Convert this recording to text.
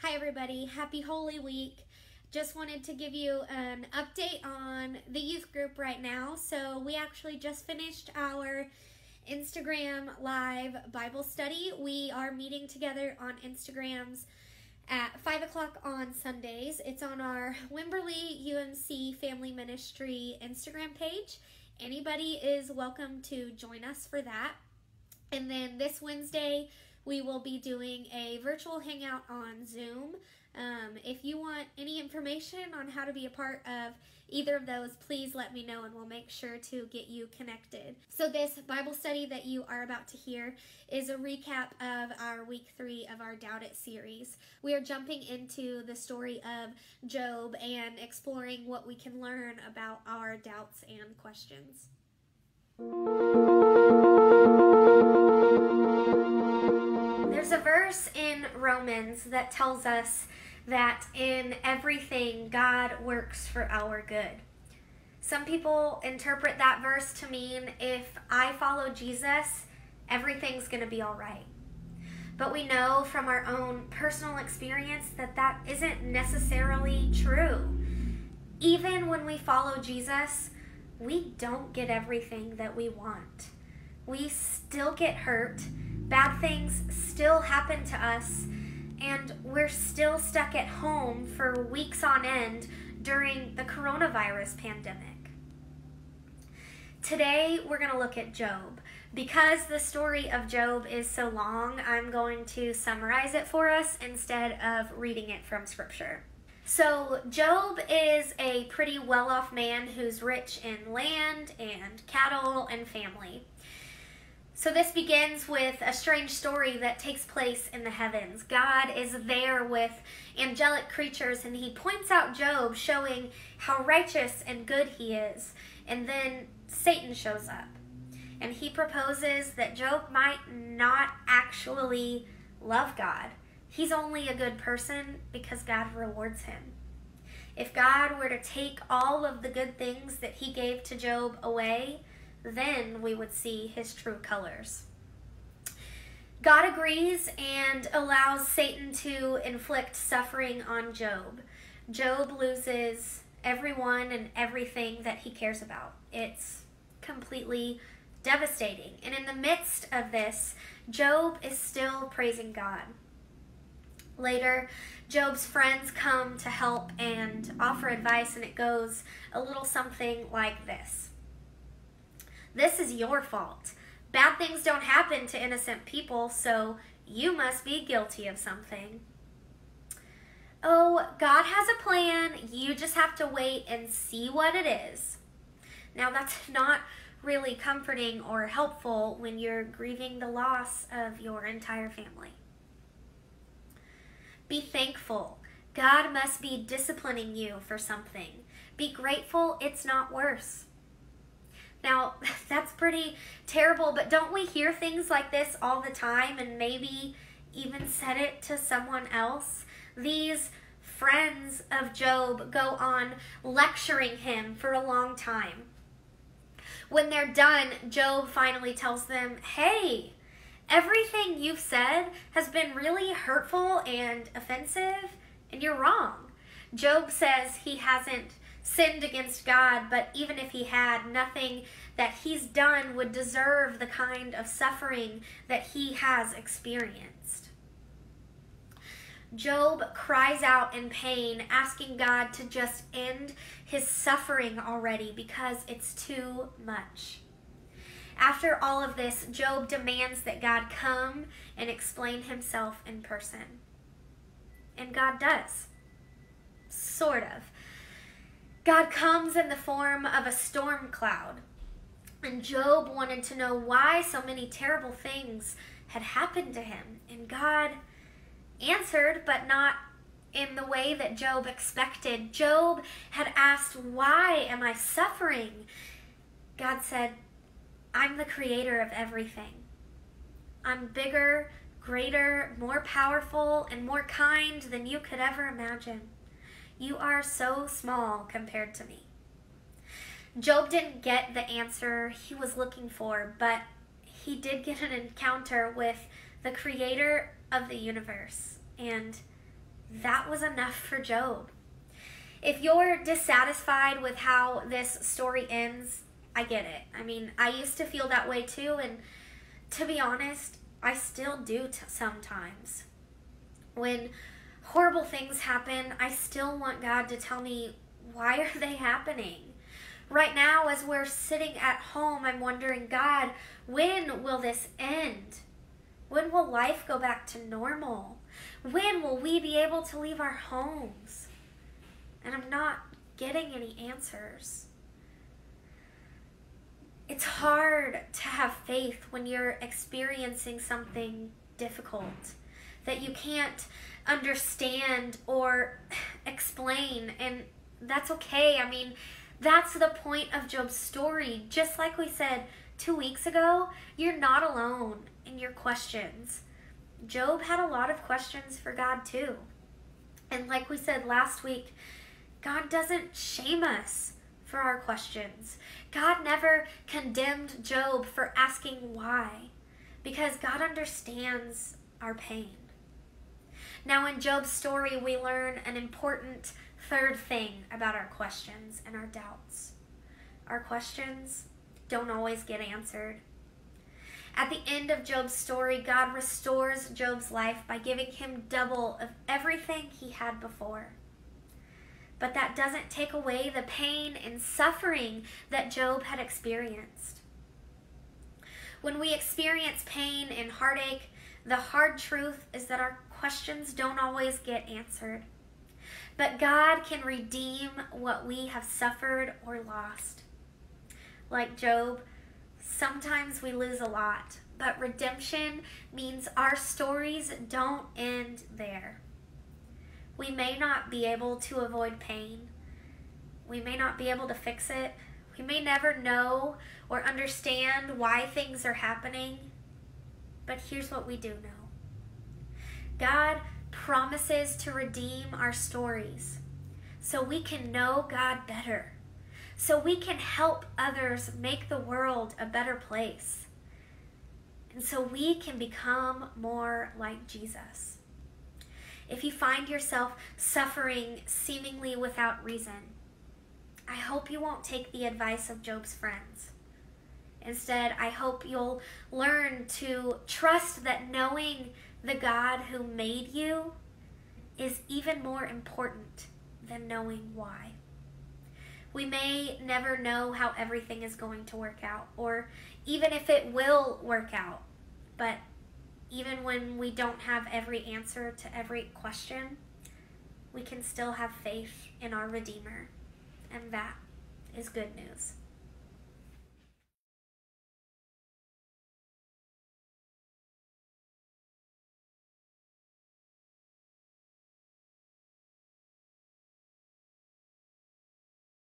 Hi everybody, happy Holy Week. Just wanted to give you an update on the youth group right now. So we actually just finished our Instagram live Bible study. We are meeting together on Instagrams at 5 o'clock on Sundays. It's on our Wimberley UMC Family Ministry Instagram page. Anybody is welcome to join us for that. And then this Wednesday, we will be doing a virtual hangout on Zoom. If you want any information on how to be a part of either of those, please let me know and we'll make sure to get you connected. So this Bible study that you are about to hear is a recap of our week 3 of our Doubt It series. We are jumping into the story of Job and exploring what we can learn about our doubts and questions. There's a verse in Romans that tells us that in everything God works for our good. Some people interpret that verse to mean if I follow Jesus, everything's going to be all right. But we know from our own personal experience that that isn't necessarily true. Even when we follow Jesus, we don't get everything that we want. We still get hurt. Bad things still happen to us, and we're still stuck at home for weeks on end during the coronavirus pandemic. Today, we're going to look at Job. Because the story of Job is so long, I'm going to summarize it for us instead of reading it from Scripture. So, Job is a pretty well-off man who's rich in land and cattle and family. So this begins with a strange story that takes place in the heavens. God is there with angelic creatures and he points out Job, showing how righteous and good he is. And then Satan shows up and he proposes that Job might not actually love God. He's only a good person because God rewards him. If God were to take all of the good things that he gave to Job away, then we would see his true colors. God agrees and allows Satan to inflict suffering on Job. Job loses everyone and everything that he cares about. It's completely devastating. And in the midst of this, Job is still praising God. Later, Job's friends come to help and offer advice, and it goes a little something like this. This is your fault. Bad things don't happen to innocent people, so you must be guilty of something. Oh, God has a plan. You just have to wait and see what it is. Now, that's not really comforting or helpful when you're grieving the loss of your entire family. Be thankful. God must be disciplining you for something. Be grateful it's not worse. Now, that's pretty terrible, but don't we hear things like this all the time and maybe even said it to someone else? These friends of Job go on lecturing him for a long time. When they're done, Job finally tells them, hey, everything you've said has been really hurtful and offensive, and you're wrong. Job says he hasn't sinned against God, but even if he had, nothing that he's done would deserve the kind of suffering that he has experienced. Job cries out in pain, asking God to just end his suffering already because it's too much. After all of this, Job demands that God come and explain himself in person. And God does. Sort of. God comes in the form of a storm cloud. And Job wanted to know why so many terrible things had happened to him. And God answered, but not in the way that Job expected. Job had asked, why am I suffering? God said, I'm the creator of everything. I'm bigger, greater, more powerful, and more kind than you could ever imagine. You are so small compared to me. Job didn't get the answer he was looking for, but he did get an encounter with the creator of the universe. And that was enough for Job. If you're dissatisfied with how this story ends, I get it. I mean, I used to feel that way too, and to be honest, I still do sometimes. When horrible things happen, I still want God to tell me, why are they happening? Right now, as we're sitting at home, I'm wondering, God, when will this end? When will life go back to normal? When will we be able to leave our homes? And I'm not getting any answers. It's hard to have faith when you're experiencing something difficult that you can't understand or explain, and that's okay. I mean, that's the point of Job's story. Just like we said 2 weeks ago, you're not alone in your questions. Job had a lot of questions for God too. And like we said last week, God doesn't shame us for our questions. God never condemned Job for asking why, because God understands our pain. Now in Job's story, we learn an important third thing about our questions and our doubts. Our questions don't always get answered. At the end of Job's story, God restores Job's life by giving him double of everything he had before. But that doesn't take away the pain and suffering that Job had experienced. When we experience pain and heartache, the hard truth is that our questions don't always get answered. But God can redeem what we have suffered or lost. Like Job, sometimes we lose a lot, but redemption means our stories don't end there. We may not be able to avoid pain. We may not be able to fix it. We may never know or understand why things are happening. But here's what we do know. God promises to redeem our stories so we can know God better, so we can help others make the world a better place, and so we can become more like Jesus. If you find yourself suffering seemingly without reason, I hope you won't take the advice of Job's friends. Instead, I hope you'll learn to trust that knowing the God who made you is even more important than knowing why. We may never know how everything is going to work out, or even if it will work out, but even when we don't have every answer to every question, we can still have faith in our Redeemer, and that is good news.